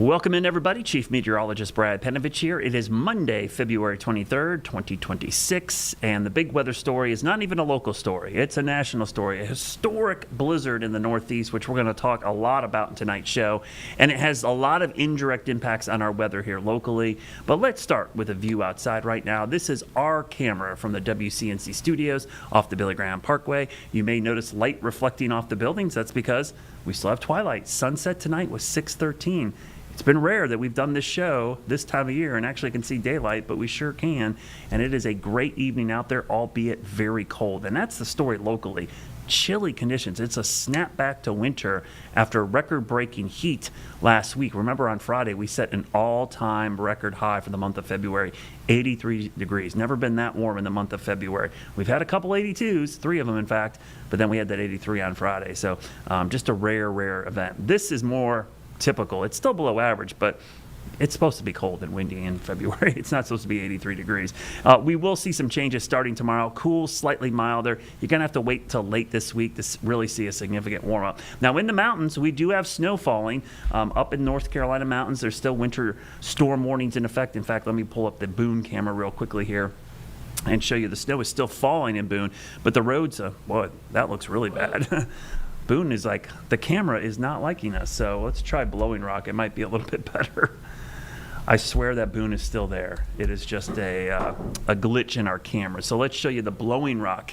Welcome in, everybody. Chief Meteorologist Brad Penovich here. It is Monday, February 23rd, 2026, and the big weather story is not even a local story. It's a national story, a historic blizzard in the Northeast, which we're going to talk a lot about in tonight's show, and it has a lot of indirect impacts on our weather here locally. But let's start with a view outside right now. This is our camera from the WCNC studios off the Billy Graham Parkway. You may notice light reflecting off the buildings. That's because we still have twilight. Sunset tonight was 6:13. It's been rare that we've done this show this time of year and actually can see daylight, but we sure can. And it is a great evening out there, albeit very cold. And that's the story locally. Chilly conditions. It's a snapback to winter after record-breaking heat last week. Remember, on Friday, we set an all-time record high for the month of February, 83 degrees. Never been that warm in the month of February. We've had a couple 82s, 3 of them, in fact, but then we had that 83 on Friday. So just a rare event. This is more typical. It's still below average, but it's supposed to be cold and windy in February. It's not supposed to be 83 degrees. We will see some changes starting tomorrow. Cool, slightly milder. You're going to have to wait till late this week to really see a significant warm up. Now, in the mountains, we do have snow falling. Up in North Carolina mountains, there's still winter storm warnings in effect. In fact, let me pull up the Boone camera real quickly here and show you the snow is still falling in Boone, but the roads, boy, that looks really bad. Boone is like, the camera is not liking us, so let's try Blowing Rock. It might be a little bit better. I swear that Boone is still there. It is just a glitch in our camera. So let's show you the Blowing Rock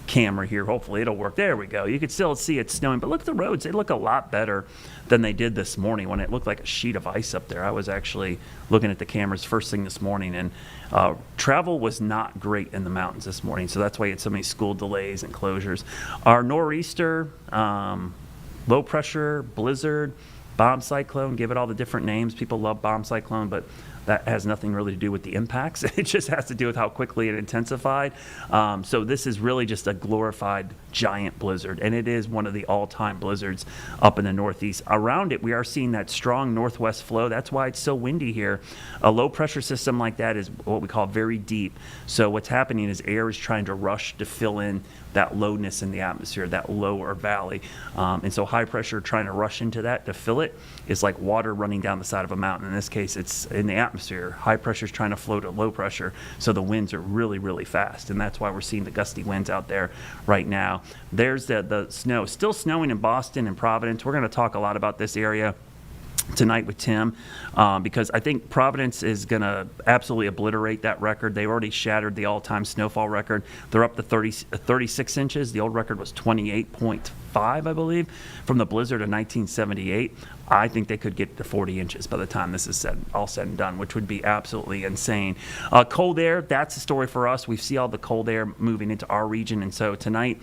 camera here. Hopefully it'll work. There we go. You can still see it snowing, but look at the roads. They look a lot better than they did this morning when it looked like a sheet of ice up there. I was actually looking at the cameras first thing this morning, and travel was not great in the mountains this morning, so that's why you had so many school delays and closures. Our nor'easter, low pressure, blizzard, bomb cyclone, give it all the different names. People love bomb cyclone, but that has nothing really to do with the impacts. It just has to do with how quickly it intensified. So this is really just a glorified giant blizzard, and it is one of the all-time blizzards up in the Northeast. Around it, we are seeing that strong northwest flow. That's why it's so windy here. A low-pressure system like that is what we call very deep. So what's happening is air is trying to rush to fill in that lowness in the atmosphere, that lower valley. And so high pressure trying to rush into that to fill it is like water running down the side of a mountain. In this case, it's in the atmosphere. High pressure is trying to flow to low pressure, so the winds are really fast, and that's why we're seeing the gusty winds out there right now. There's the snow. Still snowing in Boston and Providence. We're going to talk a lot about this area tonight with Tim, because I think Providence is going to absolutely obliterate that record. They already shattered the all-time snowfall record. They're up to 36 inches. The old record was 28.5, I believe, from the blizzard of 1978. I think they could get to 40 inches by the time this is all said and done, which would be absolutely insane. Cold air, that's the story for us. We see all the cold air moving into our region, and so tonight,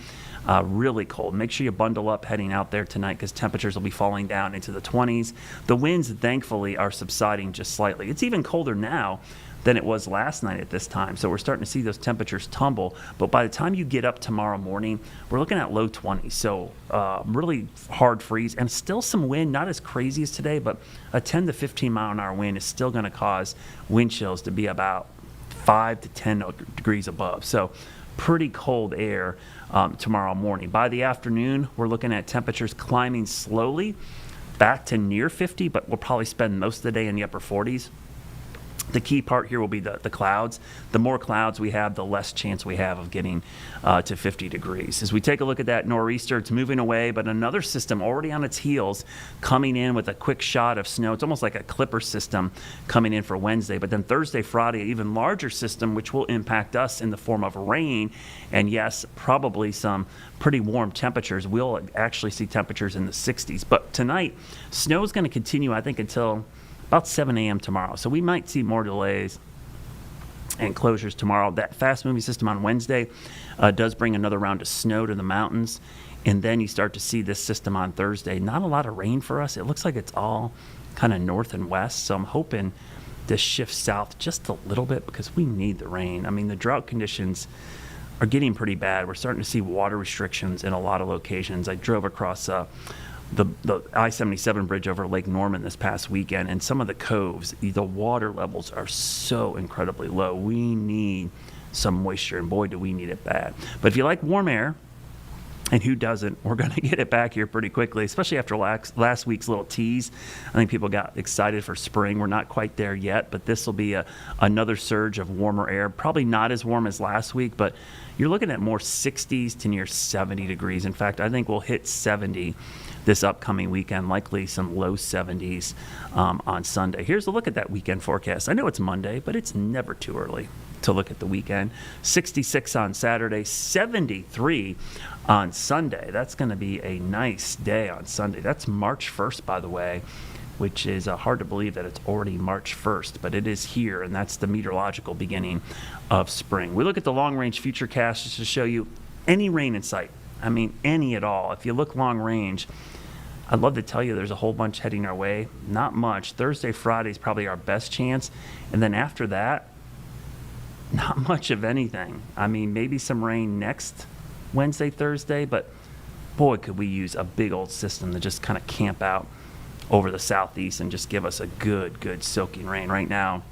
really cold. Make sure you bundle up heading out there tonight because temperatures will be falling down into the 20s. The winds, thankfully, are subsiding just slightly. It's even colder now than it was last night at this time. So we're starting to see those temperatures tumble. But by the time you get up tomorrow morning, we're looking at low 20s. So really hard freeze and still some wind, not as crazy as today, but a 10 to 15 mile an hour wind is still going to cause wind chills to be about 5 to 10 degrees above. So pretty cold air tomorrow morning. By the afternoon, we're looking at temperatures climbing slowly back to near 50, but we'll probably spend most of the day in the upper 40s. The key part here will be the clouds. The more clouds we have, the less chance we have of getting to 50 degrees. As we take a look at that nor'easter, it's moving away, but another system already on its heels coming in with a quick shot of snow. It's almost like a clipper system coming in for Wednesday. But then Thursday, Friday, an even larger system, which will impact us in the form of rain. And yes, probably some pretty warm temperatures. We'll actually see temperatures in the 60s. But tonight, snow is going to continue, I think, until about 7 a.m. tomorrow. So we might see more delays and closures tomorrow. That fast-moving system on Wednesday does bring another round of snow to the mountains. And then you start to see this system on Thursday. Not a lot of rain for us. It looks like it's all kind of north and west. So I'm hoping this shifts south just a little bit because we need the rain. I mean, the drought conditions are getting pretty bad. We're starting to see water restrictions in a lot of locations. I drove across the I-77 bridge over Lake Norman this past weekend, and some of the coves, the water levels are so incredibly low. We need some moisture, and boy, do we need it bad. But if you like warm air, And who doesn't? We're going to get it back here pretty quickly, especially after last week's little tease. I think people got excited for spring. We're not quite there yet, but this will be another surge of warmer air. Probably not as warm as last week, but you're looking at more 60s to near 70 degrees. In fact, I think we'll hit 70 this upcoming weekend, likely some low 70s on Sunday. Here's a look at that weekend forecast. I know it's Monday, but it's never too early to look at the weekend. 66 on Saturday, 73 on Sunday. That's going to be a nice day on Sunday. That's March 1st, by the way, which is hard to believe that it's already March 1st, but it is here, and that's the meteorological beginning of spring. We look at the long-range futurecast just to show you any rain in sight. I mean, any at all. If you look long range, I'd love to tell you there's a whole bunch heading our way. Not much. Thursday, Friday is probably our best chance, and then after that, not much of anything. I mean, maybe some rain next Wednesday, Thursday, but boy, could we use a big old system to just kind of camp out over the southeast and just give us a good soaking rain. Right now,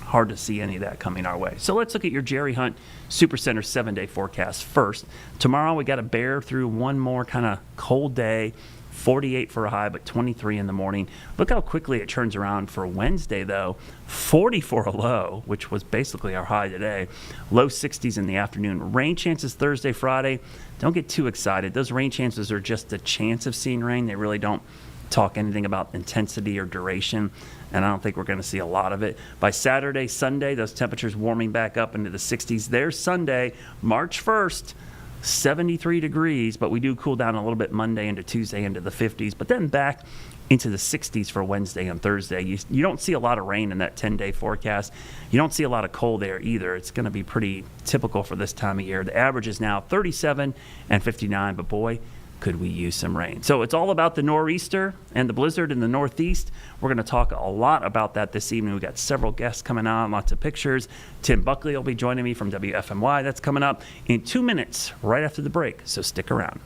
hard to see any of that coming our way. So let's look at your Jerry Hunt Supercenter 7-day forecast first. Tomorrow, we got to bear through one more kind of cold day. 48 for a high, but 23 in the morning. Look how quickly it turns around for Wednesday, though. 40 for a low, which was basically our high today. Low 60s in the afternoon. Rain chances Thursday, Friday. Don't get too excited. Those rain chances are just a chance of seeing rain. They really don't talk anything about intensity or duration, and I don't think we're going to see a lot of it. By Saturday, Sunday, those temperatures warming back up into the 60s. There's Sunday, March 1st. 73 degrees, but we do cool down a little bit Monday into Tuesday into the 50s, but then back into the 60s for Wednesday and Thursday. You don't see a lot of rain in that 10-day forecast. You don't see a lot of cold air either. It's going to be pretty typical for this time of year. The average is now 37 and 59, but boy, could we use some rain. So it's all about the nor'easter and the blizzard in the northeast. We're going to talk a lot about that this evening. We've got several guests coming on, lots of pictures. Tim Buckley will be joining me from WFMY. That's coming up in 2 minutes right after the break, so stick around.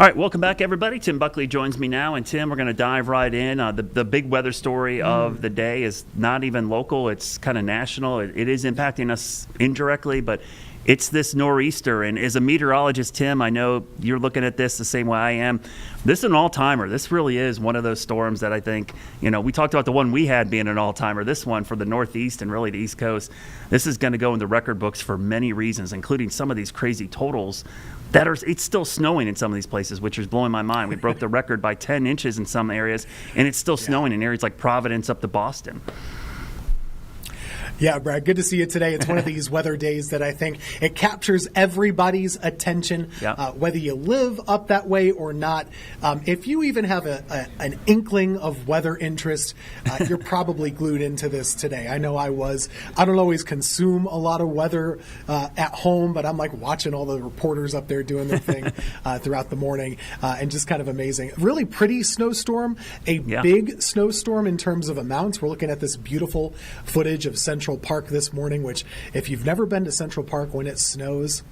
All right, welcome back, everybody. Tim Buckley joins me now, and Tim, we're going to dive right in. The big weather story of the day is not even local; it's kind of national. It is impacting us indirectly, but it's this nor'easter. And as a meteorologist, Tim, I know you're looking at this the same way I am. This is an all-timer. This really is one of those storms that I think, we talked about the one we had being an all-timer. This one for the Northeast and really the East Coast, this is going to go in the record books for many reasons, including some of these crazy totals it's still snowing in some of these places, which is blowing my mind. We broke the record by 10 inches in some areas, and it's still snowing in areas like Providence up to Boston. Yeah, Brad, good to see you today. It's one of these weather days that I think it captures everybody's attention, whether you live up that way or not. If you even have an inkling of weather interest, you're probably glued into this today. I know I was. I don't always consume a lot of weather at home, but I'm like watching all the reporters up there doing their thing throughout the morning, and just kind of amazing. Really pretty snowstorm, big snowstorm in terms of amounts. We're looking at this beautiful footage of Central Park this morning, which if you've never been to Central Park when it snows,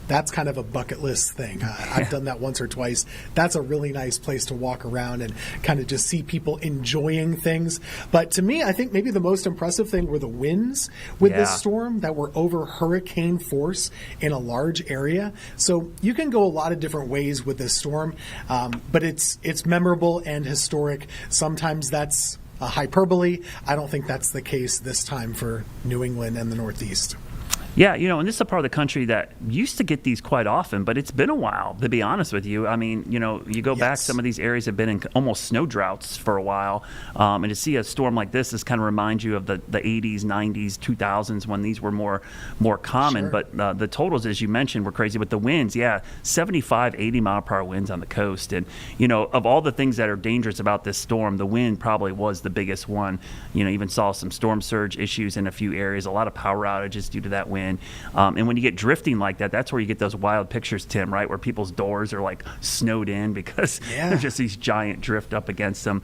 that's kind of a bucket list thing. I've done that once or twice. That's a really nice place to walk around and kind of just see people enjoying things. But to me, I think maybe the most impressive thing were the winds with this storm that were over hurricane force in a large area. So you can go a lot of different ways with this storm, but it's memorable and historic. Sometimes that's hyperbole. I don't think that's the case this time for New England and the Northeast. Yeah, and this is a part of the country that used to get these quite often, but it's been a while, to be honest with you. I mean, you go back, some of these areas have been in almost snow droughts for a while, and to see a storm like this kind of reminds you of the 80s, 90s, 2000s when these were more common. Sure. But the totals, as you mentioned, were crazy. But the winds, 75, 80 mile per hour winds on the coast. And, of all the things that are dangerous about this storm, the wind probably was the biggest one. Even saw some storm surge issues in a few areas, a lot of power outages due to that wind. And when you get drifting like that, that's where you get those wild pictures, Tim, right? Where people's doors are like snowed in because there's just these giant drift up against them.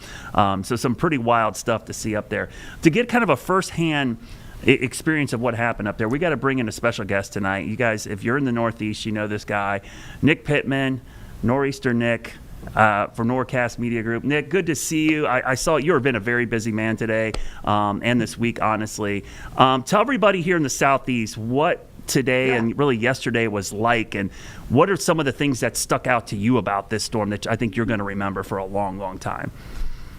So some pretty wild stuff to see up there. To get kind of a firsthand experience of what happened up there, we got to bring in a special guest tonight. You guys, if you're in the Northeast, you know this guy, Nick Pittman, Nor'easter Nick. For Norcast Media Group. Nick, good to see you. I saw you've been a very busy man today and this week, honestly. Tell everybody here in the Southeast what today and really yesterday was like, and what are some of the things that stuck out to you about this storm that I think you're going to remember for a long, long time?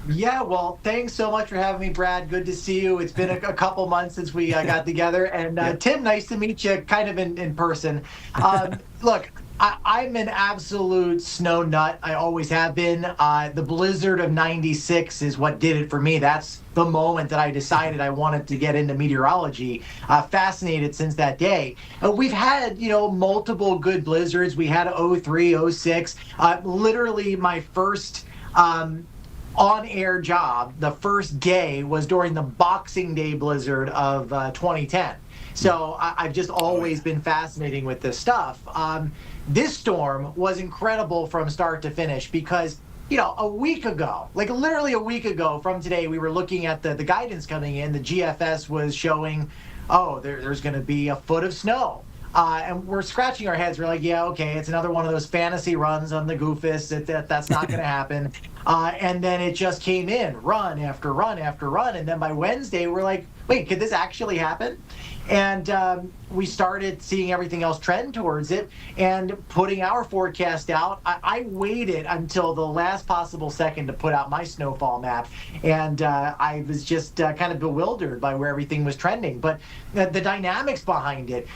Yeah, well, thanks so much for having me, Brad. Good to see you. It's been a couple months since we got together. And Tim, nice to meet you kind of in person. Look, I'm an absolute snow nut. I always have been. The blizzard of '96 is what did it for me. That's the moment that I decided I wanted to get into meteorology. Fascinated since that day. We've had, multiple good blizzards. We had '03, '06. Literally my first on-air job, the first day, was during the Boxing Day blizzard of 2010. So I've just always been fascinating with this stuff. This storm was incredible from start to finish because, a week ago, like literally a week ago from today, we were looking at the guidance coming in. The GFS was showing, there's going to be a foot of snow. And we're scratching our heads. We're like, okay, it's another one of those fantasy runs on the Goofus. That's not going to happen. And then it just came in, run after run after run. And then by Wednesday, we're like, wait, could this actually happen? And we started seeing everything else trend towards it and putting our forecast out. I waited until the last possible second to put out my snowfall map. And I was just kind of bewildered by where everything was trending. But the dynamics behind it,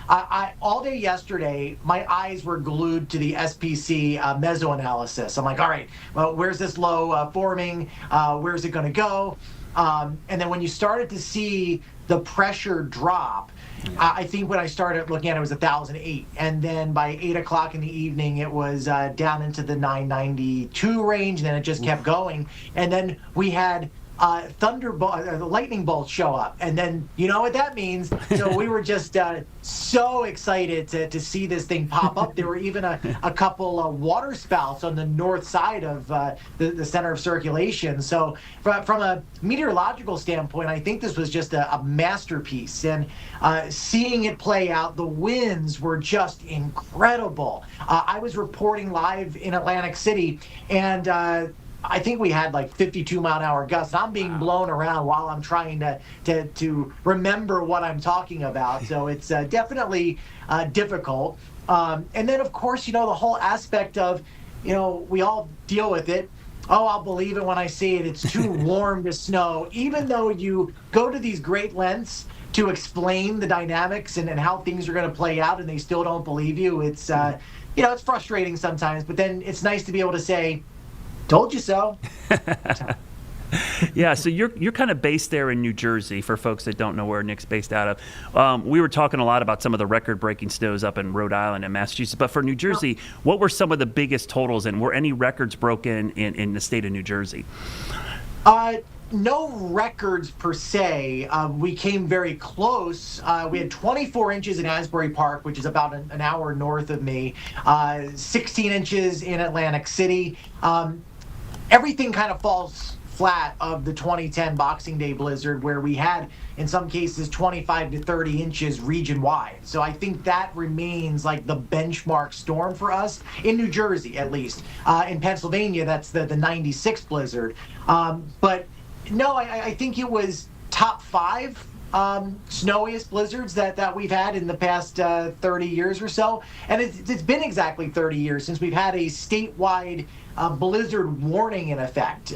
all day yesterday, my eyes were glued to the SPC mesoanalysis. I'm like, all right, well, where's this low forming? Where's it going to go? And then when you started to see the pressure drop, I think when I started looking at it was 1,008, and then by 8 o'clock in the evening it was down into the 992 range, and then it just kept going. And then we had lightning bolts show up, and then you know what that means. So we were just so excited to see this thing pop up. There were even a couple water spouts on the north side of the center of circulation. So from a meteorological standpoint, I think this was just a masterpiece, and seeing it play out, the winds were just incredible. I was reporting live in Atlantic City, and I think we had like 52-mile-an-hour gusts. I'm being blown around while I'm trying to remember what I'm talking about. So it's definitely difficult. And then, of course, the whole aspect of, we all deal with it. Oh, I'll believe it when I see it. It's too warm to snow. Even though you go to these great lengths to explain the dynamics and how things are going to play out, and they still don't believe you, it's it's frustrating sometimes. But then it's nice to be able to say, "Told you so." Yeah, so you're kind of based there in New Jersey, for folks that don't know where Nick's based out of. We were talking a lot about some of the record-breaking snows up in Rhode Island and Massachusetts, but for New Jersey, what were some of the biggest totals, and were any records broken in the state of New Jersey? No records per se. We came very close. We had 24 inches in Asbury Park, which is about an hour north of me, 16 inches in Atlantic City. Everything kind of falls flat of the 2010 Boxing Day blizzard, where we had, in some cases, 25 to 30 inches region-wide. So I think that remains like the benchmark storm for us, in New Jersey at least. In Pennsylvania, that's the 96 blizzard. But no, I think it was top 5 snowiest blizzards that we've had in the past 30 years or so. And it's been exactly 30 years since we've had a statewide blizzard warning in effect.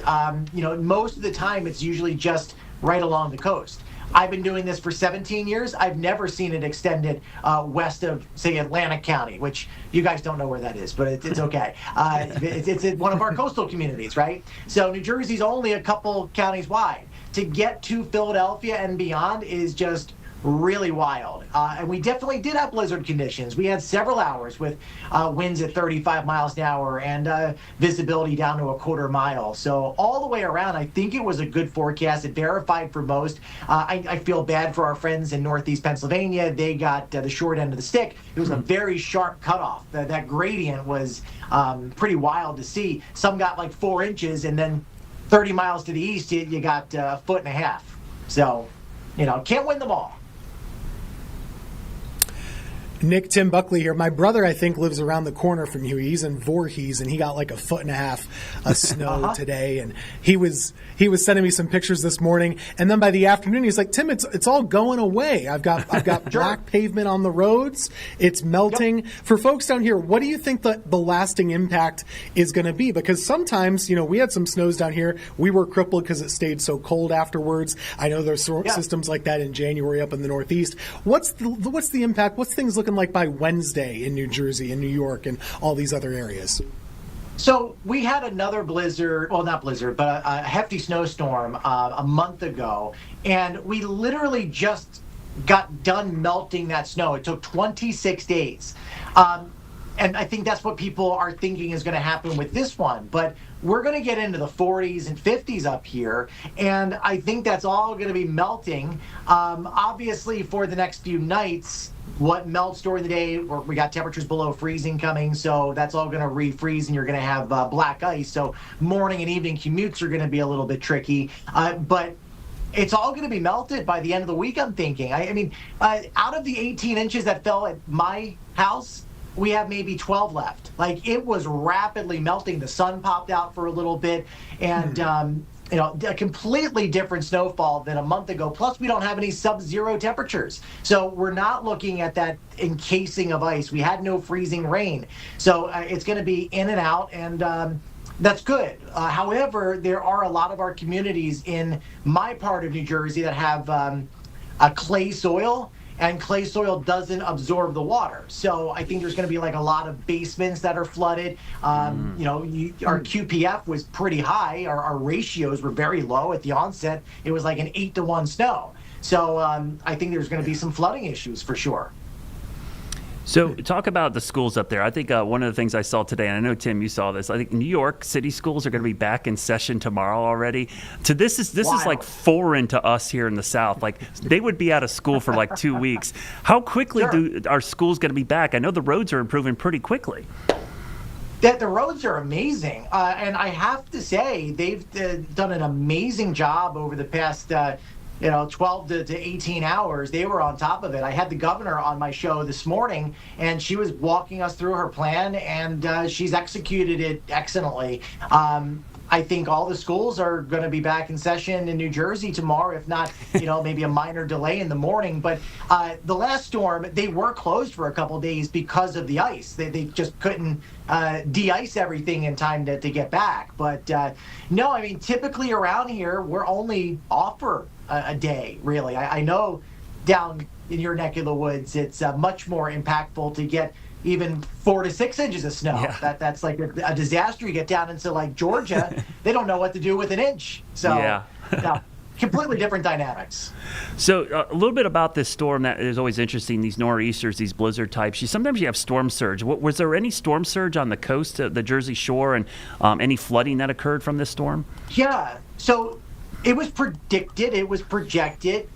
Most of the time it's usually just right along the coast. I've been doing this for 17 years. I've never seen it extended west of, say, Atlantic County, which you guys don't know where that is, but it's okay. It's in one of our coastal communities, right? So New Jersey's only a couple counties wide. To get to Philadelphia and beyond is just really wild. And we definitely did have blizzard conditions. We had several hours with winds at 35 miles an hour and visibility down to a quarter mile. So all the way around, I think it was a good forecast. It verified for most. I feel bad for our friends in Northeast Pennsylvania. They got the short end of the stick. It was a very sharp cutoff. That gradient was pretty wild to see. Some got like 4 inches, and then 30 miles to the east, you got a foot and a half. So, can't win them all. Nick, Tim Buckley here. My brother, I think, lives around the corner from you. He's in Voorhees, and he got like a foot and a half of snow today. And he was sending me some pictures this morning. And then by the afternoon, he's like, "Tim, it's all going away. I've got black pavement on the roads. It's melting." Yep. For folks down here, what do you think the lasting impact is going to be? Because sometimes, we had some snows down here. We were crippled because it stayed so cold afterwards. I know there's systems like that in January up in the Northeast. What's the impact? What's things looking like by Wednesday in New Jersey and New York and all these other areas? So we had another blizzard, well, not blizzard, but a hefty snowstorm a month ago, and we literally just got done melting that snow. It took 26 days. And I think that's what people are thinking is going to happen with this one. But we're going to get into the 40s and 50s up here, and I think that's all going to be melting. Obviously, for the next few nights, what melts during the day, we got temperatures below freezing coming, so that's all going to refreeze, and you're going to have black ice. So morning and evening commutes are going to be a little bit tricky. But it's all going to be melted by the end of the week, I'm thinking. I mean, out of the 18 inches that fell at my house, we have maybe 12 left. Like, it was rapidly melting. The sun popped out for a little bit, and a completely different snowfall than a month ago. Plus, we don't have any sub-zero temperatures. So we're not looking at that encasing of ice. We had no freezing rain. So it's going to be in and out, and that's good. However, there are a lot of our communities in my part of New Jersey that have a clay soil, and clay soil doesn't absorb the water. So I think there's going to be like a lot of basements that are flooded. Our QPF was pretty high. Our ratios were very low at the onset. It was like an 8-to-1 snow. So I think there's going to be some flooding issues for sure. So talk about the schools up there. I think one of the things I saw today, and I know, Tim, you saw this, I think New York City schools are going to be back in session tomorrow already. So this is like foreign to us here in the South. Like, they would be out of school for like 2 weeks. How quickly are schools going to be back? I know the roads are improving pretty quickly. The roads are amazing. And I have to say, they've done an amazing job over the past 12 to 18 hours. They were on top of it. I had the governor on my show this morning, and she was walking us through her plan, and she's executed it excellently. I think all the schools are going to be back in session in New Jersey tomorrow, if not, maybe a minor delay in the morning. But the last storm, they were closed for a couple of days because of the ice. They just couldn't de-ice everything in time to get back. But no, I mean, typically around here, we're only off for a day, really. I know down in your neck of the woods, it's much more impactful to get even 4 to 6 inches of snow. Yeah. That's like a disaster. You get down into like Georgia, they don't know what to do with an inch. So Yeah. no, completely different dynamics. So a little bit about this storm that is always interesting, these nor'easters, these blizzard types. Sometimes you have storm surge. Was there any storm surge on the coast, the Jersey Shore, and any flooding that occurred from this storm? Yeah. So it was predicted, it was projected.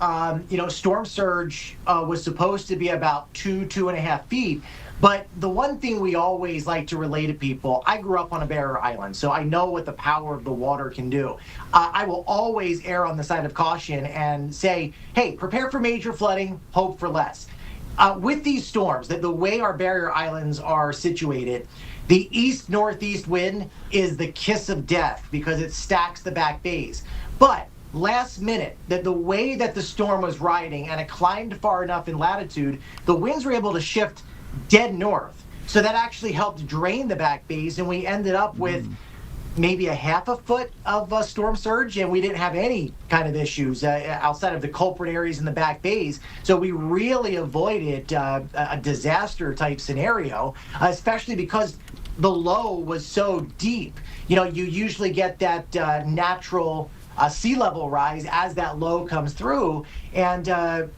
Storm surge was supposed to be about 2.5 feet. But the one thing we always like to relay to people, I grew up on a barrier island, so I know what the power of the water can do. I will always err on the side of caution and say, hey, prepare for major flooding, hope for less. With these storms, the way our barrier islands are situated, the east-northeast wind is the kiss of death because it stacks the back bays. But last minute, the way that the storm was riding and it climbed far enough in latitude, the winds were able to shift dead north. So that actually helped drain the back bays, and we ended up with maybe a half a foot of storm surge, and we didn't have any kind of issues outside of the culprit areas in the back bays. So we really avoided a disaster type scenario, especially because the low was so deep. You usually get that natural sea level rise as that low comes through, and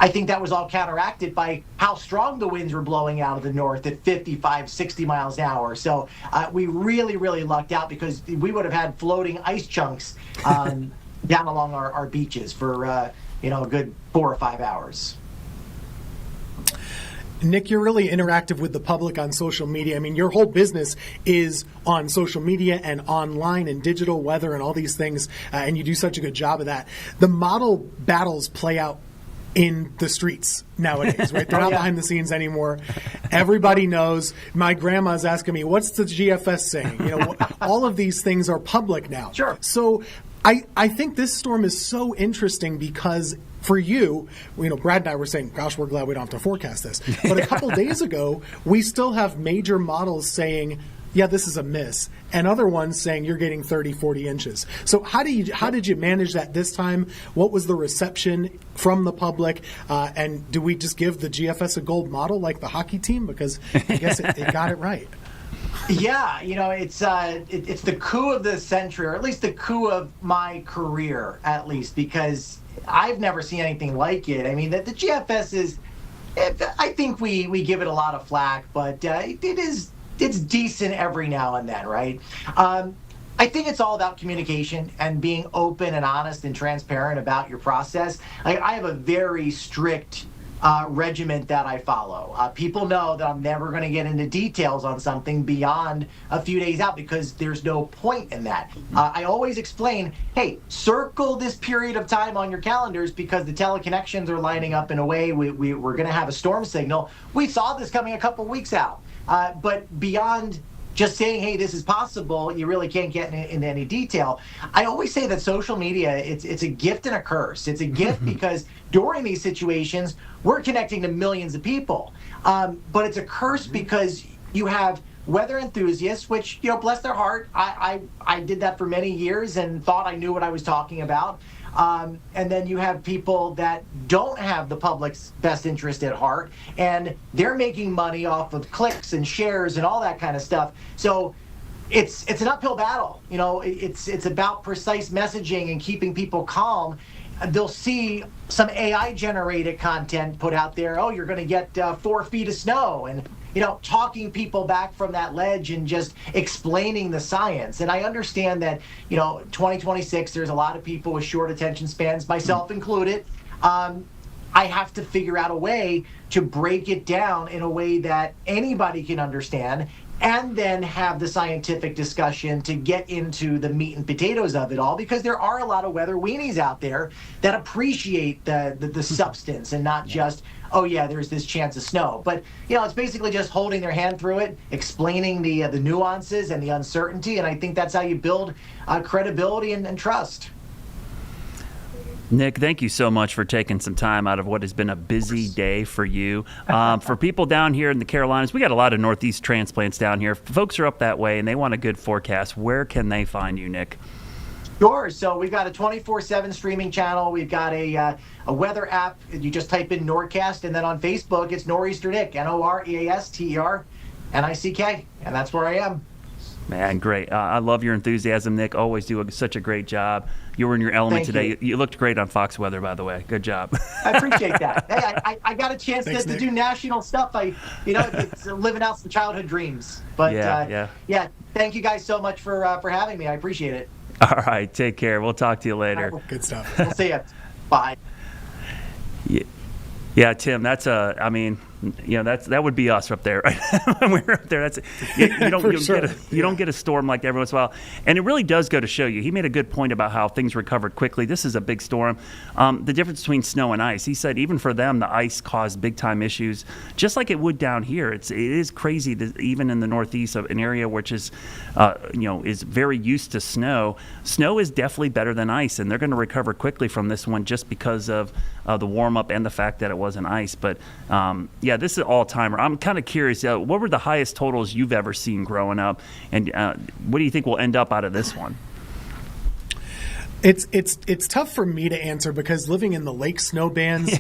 I think that was all counteracted by how strong the winds were blowing out of the north at 55, 60 miles an hour. So we really, really lucked out because we would have had floating ice chunks down along our beaches for a good 4 or 5 hours. Nick, you're really interactive with the public on social media. I mean, your whole business is on social media and online and digital weather and all these things, and you do such a good job of that. The model battles play out in the streets nowadays, right? They're not behind the scenes anymore. Everybody knows. My grandma's asking me, what's the GFS saying? All of these things are public now. Sure. So I think this storm is so interesting because for you, Brad and I were saying, gosh, we're glad we don't have to forecast this. But a couple days ago, we still have major models saying, yeah, this is a miss, and other ones saying you're getting 30, 40 inches. So how did you manage that this time? What was the reception from the public? And do we just give the GFS a gold model like the hockey team? Because I guess it got it right. Yeah, it's the coup of the century, or at least the coup of my career, at least, because I've never seen anything like it. I mean, the GFS is, I think we give it a lot of flack, but it's decent every now and then, right? I think it's all about communication and being open and honest and transparent about your process. I have a very strict regiment that I follow. People know that I'm never going to get into details on something beyond a few days out because there's no point in that. I always explain, hey, circle this period of time on your calendars because the teleconnections are lining up in a way we're going to have a storm signal. We saw this coming a couple weeks out. But beyond just saying, hey, this is possible, you really can't get into any detail. I always say that social media, it's a gift and a curse. It's a gift because during these situations, we're connecting to millions of people. But it's a curse because you have weather enthusiasts, which, bless their heart, I did that for many years and thought I knew what I was talking about. And then you have people that don't have the public's best interest at heart, and they're making money off of clicks and shares and all that kind of stuff. So it's an uphill battle. It's about precise messaging and keeping people calm. They'll see some AI generated content put out there. Oh, you're going to get 4 feet of snow, and talking people back from that ledge and just explaining the science. And I understand that, 2026, there's a lot of people with short attention spans, myself included. I have to figure out a way to break it down in a way that anybody can understand and then have the scientific discussion to get into the meat and potatoes of it all, because there are a lot of weather weenies out there that appreciate the substance and not just, oh yeah, there's this chance of snow. But it's basically just holding their hand through it, explaining the nuances and the uncertainty, and I think that's how you build credibility and trust. Nick, thank you so much for taking some time out of what has been a busy day for you. For people down here in the Carolinas, we got a lot of Northeast transplants down here. Folks are up that way and they want a good forecast. Where can they find you, Nick? Sure. So we've got a 24/7 streaming channel. We've got a weather app. You just type in Norcast, and then on Facebook, it's Nor'easter Nick, NOREASTERNICK, and that's where I am. Man, great. I love your enthusiasm, Nick. Always do such a great job. You were in your element today. You looked great on Fox Weather, by the way. Good job. I appreciate that. Hey, I got a chance to do national stuff. It's living out some childhood dreams. But yeah. Thank you guys so much for having me. I appreciate it. All right. Take care. We'll talk to you later. Good stuff. We'll see you. Bye. Yeah, Tim, that would be us up there. Right? When we're up there, you don't get a storm like that every once in a while, and it really does go to show you. He made a good point about how things recovered quickly. This is a big storm. The difference between snow and ice. He said even for them, the ice caused big time issues, just like it would down here. It is crazy that even in the Northeast, of an area which is is very used to snow. Snow is definitely better than ice, and they're going to recover quickly from this one just because of the warm up and the fact that it wasn't ice. But this is an all-timer. I'm kind of curious, what were the highest totals you've ever seen growing up, and what do you think will end up out of this one? It's tough for me to answer because living in the lake snow bands,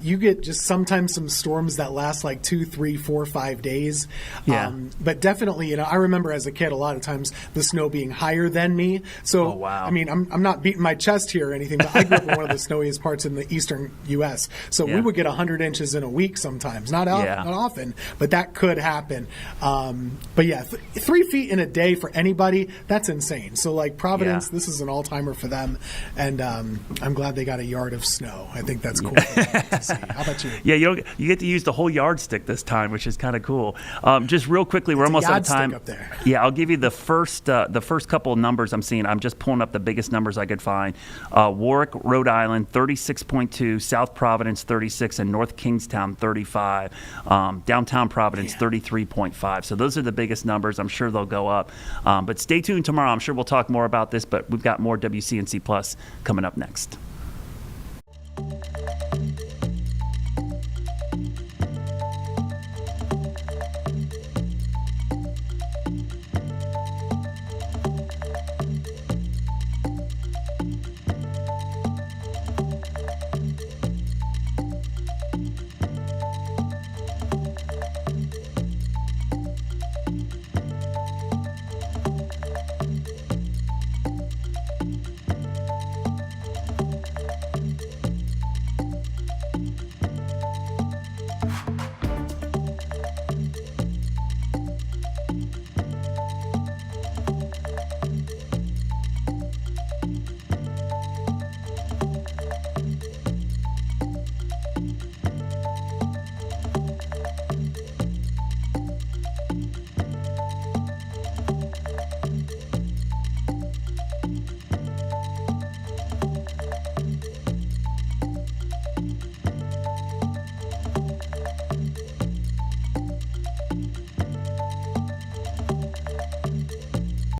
you get just sometimes some storms that last like 2, 3, 4, 5 days. Yeah. But definitely, I remember as a kid a lot of times the snow being higher than me. So, wow. I mean, I'm not beating my chest here or anything, but I grew up in one of the snowiest parts in the eastern U.S. So we would get 100 inches in a week sometimes. Not often, but that could happen. But yeah, 3 feet in a day for anybody, that's insane. So like Providence, this is an all-timer for them, and I'm glad they got a yard of snow. I think that's cool to see. How about you? Yeah, you get to use the whole yardstick this time, which is kind of cool. Just real quickly, we're almost out of time. Up there. Yeah, I'll give you the first couple of numbers I'm seeing. I'm just pulling up the biggest numbers I could find. Warwick, Rhode Island, 36.2, South Providence, 36, and North Kingstown, 35. Downtown Providence, 33.5. So those are the biggest numbers. I'm sure they'll go up. But stay tuned tomorrow. I'm sure we'll talk more about this, but we've got more WCNC Plus coming up next.